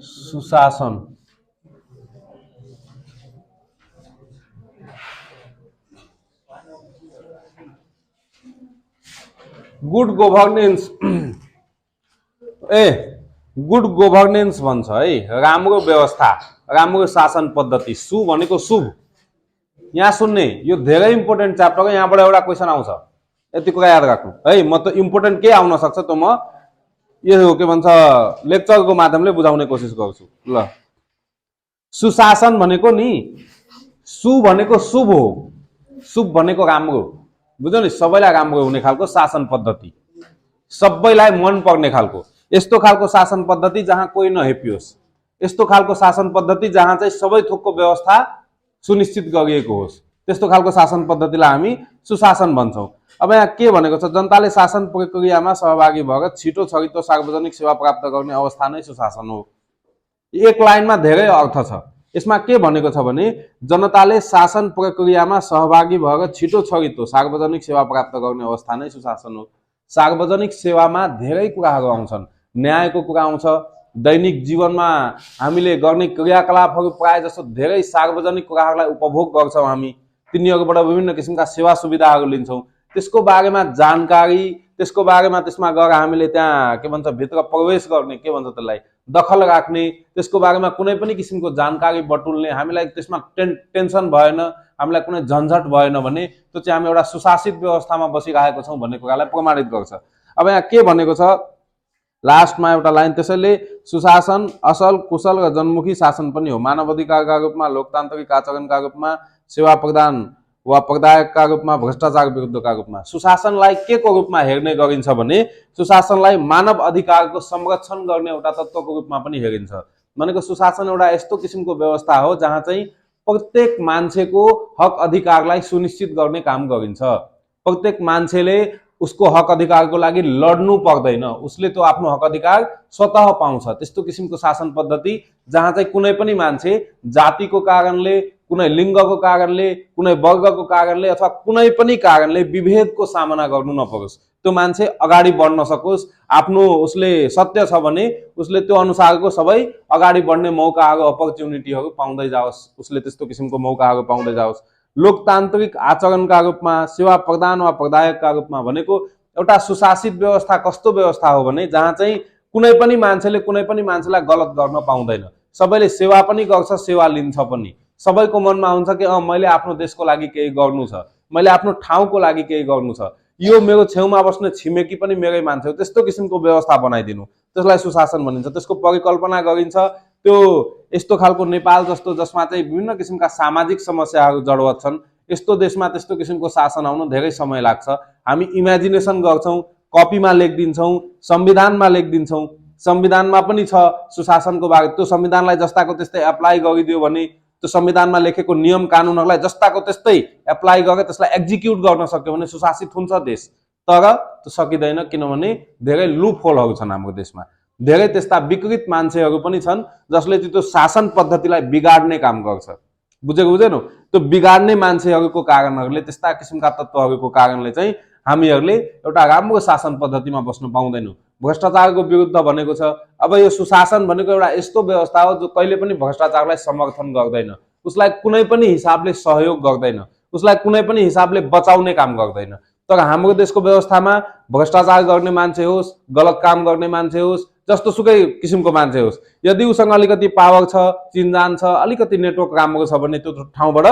सुशासन। Good governance a good governance भन्छ है, राम्रो व्यवस्था, राम्रो शासन पद्धति। सु भनेको शुभ। यहाँ सुन्ने, यो धेरै इम्पोर्टेन्ट च्याप्टर हो, यहाँबाट एउटा क्वेसन आउँछ, यति कुरा याद राख्नु है। म त इम्पोर्टेन्ट के आउन सक्छ त म यो के भन्छ लेक्चरको माध्यमले बुझाउने कोसिस गर्छु ल। सुशासन भनेको नि, सु भनेको शुभ हो, शुभ भनेको राम्रो, बुझ्यौ नि, सबैलाई राम्रो हुने खालको शासन पद्धति, सबैलाई मन पर्ने खालको, यस्तो खालको शासन पद्धति जहाँ कोही नहेपियोस्, यस्तो खालको शासन पद्धति जहाँ चाहिँ सबै थोकको व्यवस्था सुनिश्चित गरिएको होस्, त्यस्तो खालको शासन पद्धतिलाई हामी सुशासन भन्छौँ। अब यहाँ के भनेको छ, जनताले शासन प्रक्रियामा सहभागी भएर छिटो छरितो सार्वजनिक सेवा प्राप्त गर्ने अवस्था नै सुशासन हो। एक लाइनमा धेरै अर्थ छ। यसमा के भनेको छ भने जनताले शासन प्रक्रियामा सहभागी भएर छिटो छरितो सार्वजनिक सेवा प्राप्त गर्ने अवस्था नै सुशासन हो। सार्वजनिक सेवामा धेरै कुराहरू आउँछन्, न्यायको कुरा आउँछ, दैनिक जीवनमा हामीले गर्ने क्रियाकलापहरू प्राय जसो धेरै सार्वजनिक कुराहरूलाई उपभोग गर्छौँ हामी, तिनीहरूबाट विभिन्न किसिमका सेवा सुविधाहरू लिन्छौँ, त्यसको बारेमा जानकारी, त्यसको बारेमा त्यसमा गएर हामीले त्यहाँ के भन्छ भित्र प्रवेश गर्ने, के भन्छ त्यसलाई दखल राख्ने, त्यसको बारेमा कुनै पनि किसिमको जानकारी बटुल्ने, हामीलाई त्यसमा टेन्सन भएन, हामीलाई कुनै झन्झट भएन भने त्यो चाहिँ हामी एउटा सुशासित व्यवस्थामा बसिरहेको छौँ भन्ने कुरालाई प्रमाणित गर्छ। अब यहाँ के भनेको छ लास्टमा एउटा लाइन, त्यसैले सुशासन असल, कुशल र जनमुखी शासन पनि हो। मानव अधिकारका रूपमा, लोकतान्त्रिक आचरणका रूपमा, सेवा प्रदान वा प्रदायकका रूपमा, भ्रष्टाचार विरुद्धका रूपमा। सुशासनलाई के को रूपमा हेर्ने गरिन्छ भने सुशासनलाई मानव अधिकारको संरक्षण गर्ने एउटा तत्त्वको रूपमा पनि हेरिन्छ। भनेको सुशासन एउटा यस्तो किसिमको व्यवस्था हो जहाँ चाहिँ प्रत्येक मान्छेको हक अधिकारलाई सुनिश्चित गर्ने काम गरिन्छ। प्रत्येक मान्छेले उसको हक अधिकारको लागि लड्नु पर्दैन, उसले त्यो आफ्नो हक अधिकार स्वतः पाउँछ। त्यस्तो किसिमको शासन पद्धति जहाँ चाहिँ कुनै पनि मान्छे जातिको कारणले, कुनै लिङ्गको कारणले, कुनै वर्गको कारणले अथवा कुनै पनि कारणले विभेदको सामना गर्नु नपरोस्, त्यो मान्छे अगाडि बढ्न सकोस्, आफ्नो उसले सत्य छ भने उसले त्यो अनुसारको सबै अगाडि बढ्ने मौकाहरू, अपर्च्युनिटीहरू पाउँदै जाओस्, उसले त्यस्तो किसिमको मौकाहरू पाउँदै जाओस्। लोकतान्त्रिक आचरणका रूपमा, सेवा प्रदान वा प्रदायकका रूपमा भनेको एउटा सुशासित व्यवस्था कस्तो व्यवस्था हो भने जहाँ चाहिँ कुनै पनि मान्छेले कुनै पनि मान्छेलाई गलत गर्न पाउँदैन, सबैले सेवा पनि गर्छ, सेवा लिन्छ पनि। सबैको मनमा हुन्छ कि मैले आफ्नो देशको लागि केही गर्नु छ, मैले आफ्नो ठाउँको लागि केही गर्नु छ, यो मेरो छेउमा बस्ने छिमेकी पनि मेरै मान्छे हो, त्यस्तो किसिमको व्यवस्था बनाइदिनु, त्यसलाई सुशासन भनिन्छ। त्यसको परिकल्पना गरिन्छ। त्यो यस्तो खालको नेपाल जस्तो जसमा चाहिँ विभिन्न किसिमका सामाजिक समस्याहरू जडवत छन्, यस्तो देशमा त्यस्तो किसिमको शासन आउन धेरै समय लाग्छ। हामी इमेजिनेसन गर्छौँ, कपीमा लेखिदिन्छौँ, संविधानमा लेखिदिन्छौँ, संविधानमा पनि छ सुशासनको बारे, त्यो संविधानलाई जस्ताको त्यस्तै एप्लाई गरिदियो भने, त्यो संविधानमा लेखेको नियम कानुनहरूलाई जस्ताको त्यस्तै एप्लाई गरेर त्यसलाई एक्जिक्युट गर्न सक्यो भने सुशासित हुन्छ देश। तर त्यो सकिँदैन, किनभने धेरै लुप होलहरू छन् हाम्रो देशमा, धेरै त्यस्ता विकृत मान्छेहरू पनि छन् जसले त्यो शासन पद्धतिलाई बिगाड्ने काम गर्छ। बुझेको बुझेनौ? त्यो बिगाड्ने मान्छेहरूको कारणहरूले, त्यस्ता किसिमका तत्त्वहरूको कारणले चाहिँ हामीहरूले एउटा राम्रो शासन पद्धतिमा बस्न पाउँदैनौँ। भ्रष्टाचारको विरुद्ध भनेको छ। अब यो सुशासन भनेको एउटा यस्तो व्यवस्था हो जो कहिले पनि भ्रष्टाचारलाई समर्थन गर्दैन, उसलाई कुनै पनि हिसाबले सहयोग गर्दैन, उसलाई कुनै पनि हिसाबले बचाउने काम गर्दैन। तर हाम्रो देशको व्यवस्थामा भ्रष्टाचार गर्ने मान्छे होस्, गलत काम गर्ने मान्छे होस्, जस्तो सुकै किसिमको मान्छे होस्, यदि उसँग अलिकति पावर छ, चिन्जान छ, अलिकति नेटवर्क राम्रो छ भने त्यो ठाउँबाट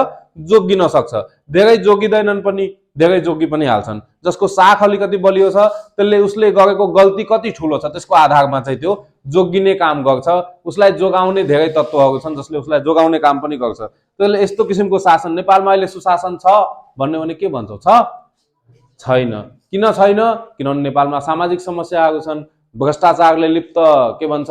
जोगिन सक्छ। धेरै जोगिँदैनन् पनि, धेरै जोगी पनि हाल्छन्। जसको साख अलिकति बलियो छ, त्यसले उसले गरेको गल्ती कति ठुलो छ त्यसको आधारमा चाहिँ त्यो जोगिने काम गर्छ। उसलाई जोगाउने धेरै तत्त्वहरू छन् जसले उसलाई जोगाउने काम पनि गर्छ। त्यसले यस्तो किसिमको शासन, नेपालमा अहिले सुशासन छ भन्यो भने के भन्छौ? छैन। किन छैन? किनभने नेपालमा सामाजिक समस्याहरू छन्, भ्रष्टाचारले लिप्त के भन्छ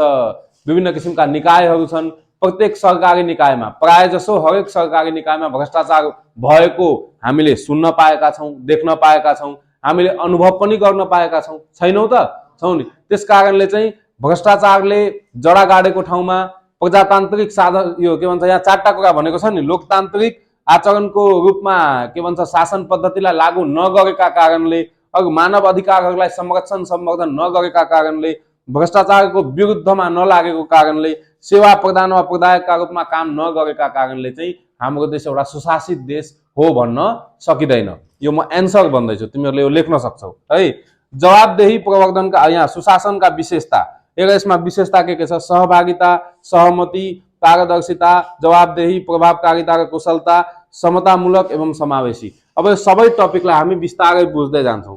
विभिन्न किसिमका निकायहरू छन्। प्रत्येक सरकारी निकायमा, प्राय जसो हरेक सरकारी निकायमा भ्रष्टाचार भएको हामीले सुन्न पाएका छौँ, देख्न पाएका छौँ, हामीले अनुभव पनि गर्न पाएका छौँ। छैनौँ त? छौँ नि। त्यस कारणले चाहिँ भ्रष्टाचारले जडा गाडेको ठाउँमा प्रजातान्त्रिक साधन, यो के भन्छ यहाँ चारवटा कुरा भनेको छ नि, लोकतान्त्रिक आचरणको रूपमा के भन्छ शासन पद्धतिलाई लागू नगरेका कारणले, मानव अधिकारहरूलाई संरक्षण सम्वर्धन नगरेका कारणले, भ्रष्टाचारको विरुद्धमा नलागेको कारणले, सेवा प्रदान वा प्रदायकका रूपमा काम नगरेका कारणले चाहिँ हाम्रो देश एउटा सुशासित देश हो भन्न सकिँदैन। यो म एन्सर भन्दैछु, तिमीहरूले यो लेख्न सक्छौ है। जवाबदेही प्रवर्धनका, यहाँ सुशासनका विशेषता, यसमा विशेषता के छ? सहभागिता, सहमति, पारदर्शिता, जवाबदेही, प्रभावकारिता र कुशलता, समतामूलक एवं समावेशी। अब यो सबै टपिकलाई हामी बिस्तारै बुझ्दै जान्छौँ।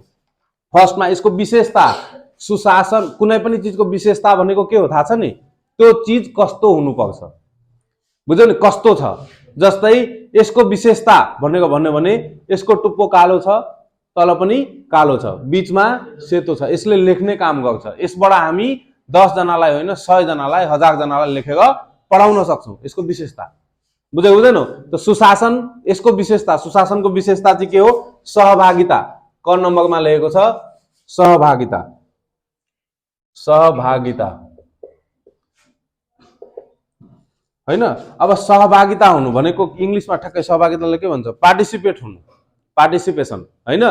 फर्स्टमा यसको विशेषता, सुशासन, कुनै पनि चिजको विशेषता भनेको के हो थाहा छ नि? त्यो चिज कस्तो हुनुपर्छ, बुझ्यौ नि? कस्तो छ, जस्तै यसको विशेषता भनेको भन्यो भने यसको टुप्पो कालो छ, तल पनि कालो छ, बीचमा सेतो छ, यसले लेख्ने काम गर्छ। यसबाट हामी 10 जनालाई होइन 100 जनालाई 1000 जनालाई लेखेर पढाउन सक्छौँ। यसको विशेषता बुझेको हुँदैन? त सुशासन, यसको विशेषता, सुशासनको विशेषता चाहिँ के हो? सहभागिता। क नम्बरमा लेखेको छ सहभागिता। सहभागिता हैन? अब सहभागिता हुनु भनेको इंग्लिशमा ठ्याक्कै सहभागिताले के भन्छ? पार्टिसिपेट हुनु, पार्टिसिपेसन हैन?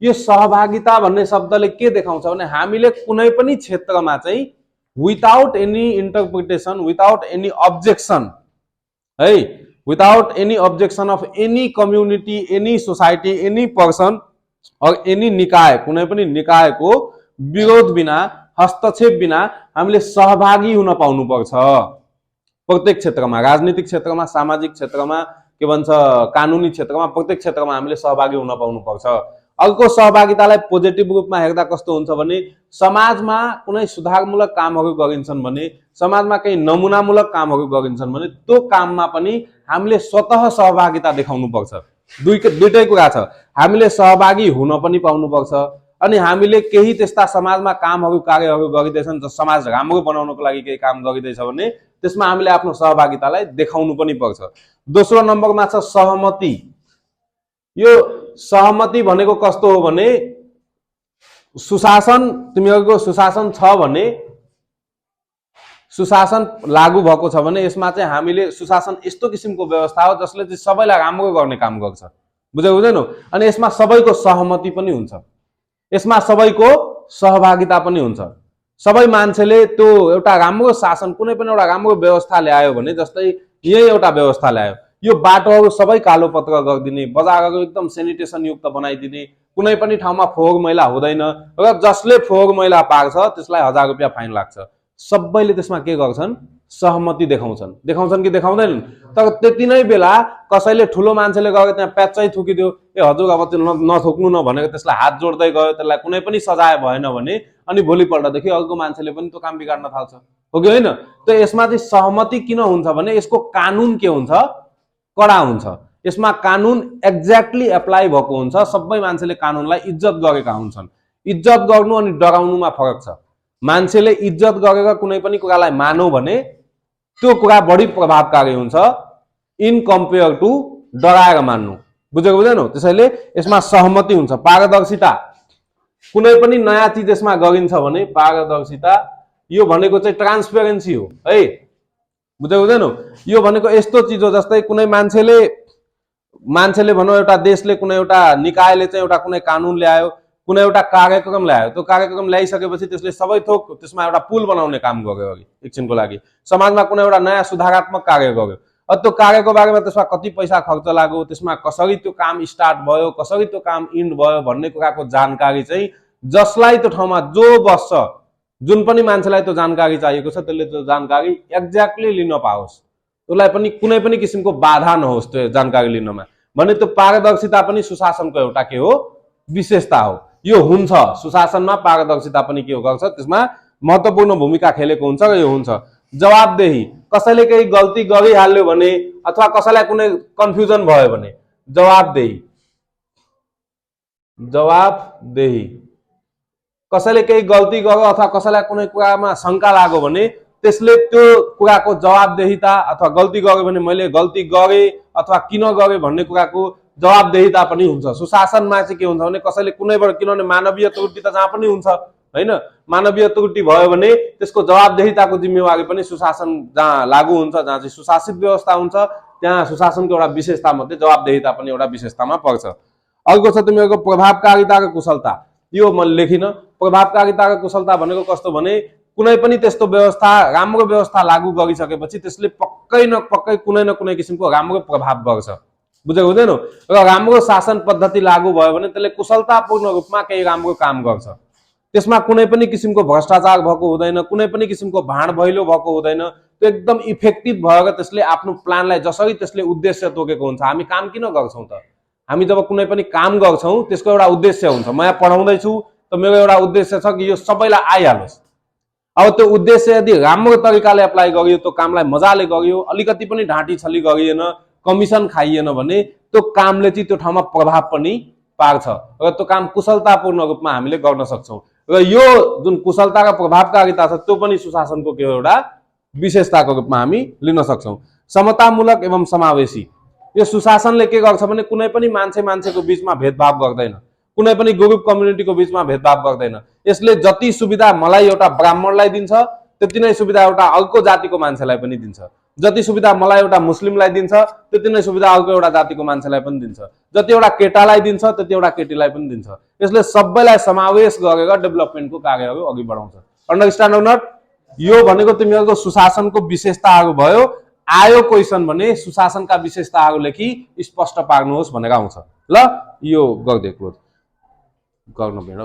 यो सहभागिता भन्ने शब्दले के देखाउँछ भने हामीले कुनै पनि क्षेत्रमा चाहिँ without any interpretation, without any objection है, without any objection of any community, any society, any person और एनी निकाय, कुनै पनि निकायको विरोध बिना, हस्तक्षेप बिना हामीले सहभागी हुन पाउनु पर्छ। प्रत्येक क्षेत्रमा, राजनीतिक क्षेत्रमा, सामाजिक क्षेत्रमा, के भन्छ कानुनी क्षेत्रमा, प्रत्येक क्षेत्रमा हामीले सहभागी हुन पाउनु पर्छ। अर्को सहभागितालाई पोजिटिभ रूपमा हेर्दा कस्तो हुन्छ भने समाजमा कुनै सुधारमूलक कामहरू गरिन्छन् भने, समाजमा केही नमुनामूलक कामहरू गरिन्छन् भने त्यो काममा पनि हामीले स्वतः सहभागिता देखाउनु पर्छ। दुईटै कुरा छ, हामीले सहभागी हुन पनि पाउनु पर्छ अनि हामीले केही त्यस्ता समाजमा कामहरू कार्यहरू गरिदैछन् जो समाज राम्रो बनाउनको लागि केही काम गरिदैछ भने त्यसमा हामीले आफ्नो सहभागितालाई देखाउनु पनि पर्छ। दोस्रो नम्बरमा छ सहमति। यो सहमति भनेको कस्तो हो भने सुशासन, तिमीहरूको सुशासन छ भने, सुशासन लागू भएको छ भने यसमा चाहिँ हामीले सुशासन यस्तो किसिमको व्यवस्था हो जसले चाहिँ सबैलाई राम्रो गर्ने काम गर्छ, बुझेको हुँदैन? अनि यसमा सबैको सहमति पनि हुन्छ, यसमा सबैको सहभागिता पनि हुन्छ। सबै मान्छेले त्यो एउटा राम्रो शासन, कुनै पनि एउटा राम्रो व्यवस्था ल्यायो भने, जस्तै यही एउटा व्यवस्था ल्यायो, यो बाटोहरू सबै कालो पत्र गरिदिने, बजारहरू एकदम सेनिटेसन युक्त बनाइदिने, कुनै पनि ठाउँमा फोहोर मैला हुँदैन र जसले फोहोर मैला पार्छ त्यसलाई 1000 रुपैयाँ फाइन लाग्छ। सबैले त्यसमा के गर्छन्? सहमति देखाउँछन्। देखाउँछन् कि देखाउँदैनन्? तर त्यति नै बेला कसैले ठुलो मान्छेले गएर त्यहाँ प्याचै थुकिदियो, ए हजुर अब त्यो नथुक्नु न भनेको त्यसलाई हात जोड्दै गयो, त्यसलाई कुनै पनि सजाय भएन भने अनि भोलिपल्टदेखि अर्को मान्छेले पनि त्यो काम बिगार्न थाल्छ, हो कि होइन? त यसमा चाहिँ सहमति किन हुन्छ भने यसको कानुन के हुन्छ? कडा हुन्छ। यसमा कानुन एक्ज्याक्टली एप्लाई भएको हुन्छ, सबै मान्छेले कानुनलाई इज्जत गरेका हुन्छन्। इज्जत गर्नु अनि डराउनुमा फरक छ। मान्छेले इज्जत गरेर कुनै पनि कुरालाई मानौ भने त्यो कुरा बढी प्रभावकारी हुन्छ इन कम्पेयर टु डराएर मान्नु, बुझेको बुझेनौ? त्यसैले यसमा सहमति हुन्छ। पारदर्शिता, कुनै पनि नयाँ चिज यसमा गरिन्छ भने पारदर्शिता, यो भनेको चाहिँ ट्रान्सपेरेन्सी हो है, बुझेको बुझेनौ? यो भनेको यस्तो चिज हो जस्तै कुनै मान्छेले भनौँ एउटा देशले, कुनै एउटा निकायले चाहिँ एउटा कुनै कानुन ल्यायो, कुनै एउटा कार्यक्रम ल्यायो, त्यो कार्यक्रम ल्याइसकेपछि त्यसले सबै थोक त्यसमा एउटा पुल बनाउने काम गर्यो अघि एकछिनको लागि, समाजमा कुनै एउटा नयाँ सुधारात्मक कार्य गर्यो। त्यो कार्यको बारेमा त्यसमा कति पैसा खर्च लाग्यो, त्यसमा कसरी त्यो काम स्टार्ट भयो, कसरी त्यो काम इन्ड भयो भन्ने कुराको जानकारी चाहिँ जसलाई त्यो ठाउँमा जो बस्छ, जुन पनि मान्छेलाई त्यो जानकारी चाहिएको छ त्यसले त्यो जानकारी एक्ज्याक्टली लिन पाओस्, त्यसलाई पनि कुनै पनि किसिमको बाधा नहोस् त्यो जानकारी लिनमा। भने त्यो पारदर्शिता पनि सुशासनको एउटा के हो? विशेषता हो। यो हुन्छ सुशासनमा, पारदर्शिता पनि के गर्छ? त्यसमा महत्त्वपूर्ण भूमिका खेलेको हुन्छ र यो हुन्छ। जवाबदेही, कसैले केही गल्ती गरिहाल्यो भने अथवा कसैलाई कुनै कन्फ्युजन भयो भने जवाबदेही, जवाबदेही, कसैले केही गल्ती गर्यो अथवा कसैलाई कुनै कुरामा शंका लाग्यो भने त्यसले त्यो कुराको जवाबदेहिता, अथवा गल्ती गर्यो भने मैले गल्ती गरेँ अथवा किन गरेँ भन्ने कुराको जवाबदेहिता पनि हुन्छ। सुशासनमा चाहिँ के हुन्छ भने कसैले कुनैबाट, किनभने मानवीय त्रुटि त जहाँ पनि हुन्छ हैन, मानवीय त्रुटि भयो भने त्यसको जवाबदेहिताको जिम्मेवारी पनि सुशासन जहाँ लागू हुन्छ, जहाँ चाहिँ सुशासित व्यवस्था हुन्छ, त्यहाँ सुशासनको एउटा विशेषता मध्ये जवाबदेहिता पनि एउटा विशेषतामा पर्छ। अर्को छ तिमीहरूको प्रभावकारिता र कुशलता। यो म लेखिन। प्रभावकारिता र कुशलता भनेको कस्तो भने कुनै पनि त्यस्तो व्यवस्था राम्रो व्यवस्था लागू गरिसकेपछि त्यसले पक्कै न पक्कै कुनै न कुनै किसिमको राम्रो प्रभाव गर्छ, बुझेको हुँदैन? र राम्रो शासन पद्धति लागू भयो भने त्यसले कुशलतापूर्ण रूपमा केही राम्रो काम गर्छ, त्यसमा कुनै पनि किसिमको भ्रष्टाचार भएको हुँदैन, कुनै पनि किसिमको भाँड भैलो भएको हुँदैन, त्यो एकदम इफेक्टिभ भएर त्यसले आफ्नो प्लानलाई जसरी त्यसले उद्देश्य तोकेको हुन्छ। हामी काम किन गर्छौं त? हामी जब कुनै पनि काम गर्छौं त्यसको एउटा उद्देश्य हुन्छ। म यहाँ पढाउँदैछु त मेरो एउटा उद्देश्य छ कि यो सबैलाई आइहालोस्। अब त्यो उद्देश्य यदि राम्रो तरिकाले एप्लाई गरियो, त्यो कामलाई मजाले गरियो, अलिकति पनि ढाँटी छली गरिएन, कमिसन खाइएन भने त्यो कामले चाहिँ त्यो ठाउँमा प्रभाव पनि पार्छ र त्यो काम कुशलतापूर्ण रूपमा हामीले गर्न सक्छौं। र यो जुन कुशलता र प्रभावकारिता छ त्यो पनि सुशासनको के एउटा विशेषताको रूपमा हामी लिन सक्छौं। समतामूलक एवं समावेशी, यो सुशासनले के गर्छ भने कुनै पनि मान्छेको बीचमा भेदभाव गर्दैन, कुनै पनि ग्रुप कम्युनिटीको बीचमा भेदभाव गर्दैन। यसले जति सुविधा मलाई एउटा ब्राह्मणलाई दिन्छ त्यति नै सुविधा एउटा अर्को जातिको मान्छेलाई पनि दिन्छ, जति सुविधा मलाई एउटा मुस्लिमलाई दिन्छ त्यति नै सुविधा अर्को एउटा जातिको मान्छेलाई पनि दिन्छ, जति एउटा केटालाई दिन्छ त्यति एउटा केटीलाई पनि दिन्छ। यसले सबैलाई समावेश गरेर डेभलपमेन्टको कार्यहरू अघि बढाउँछ। Understand or not? यो भनेको तिमीहरूको सुशासनको विशेषताहरू भयो। आयो क्वेशन भने सुशासनका विशेषताहरू लेखी स्पष्ट पार्नुहोस् भनेर आउँछ। ल यो गर्दै क्लोज गर्न भेट।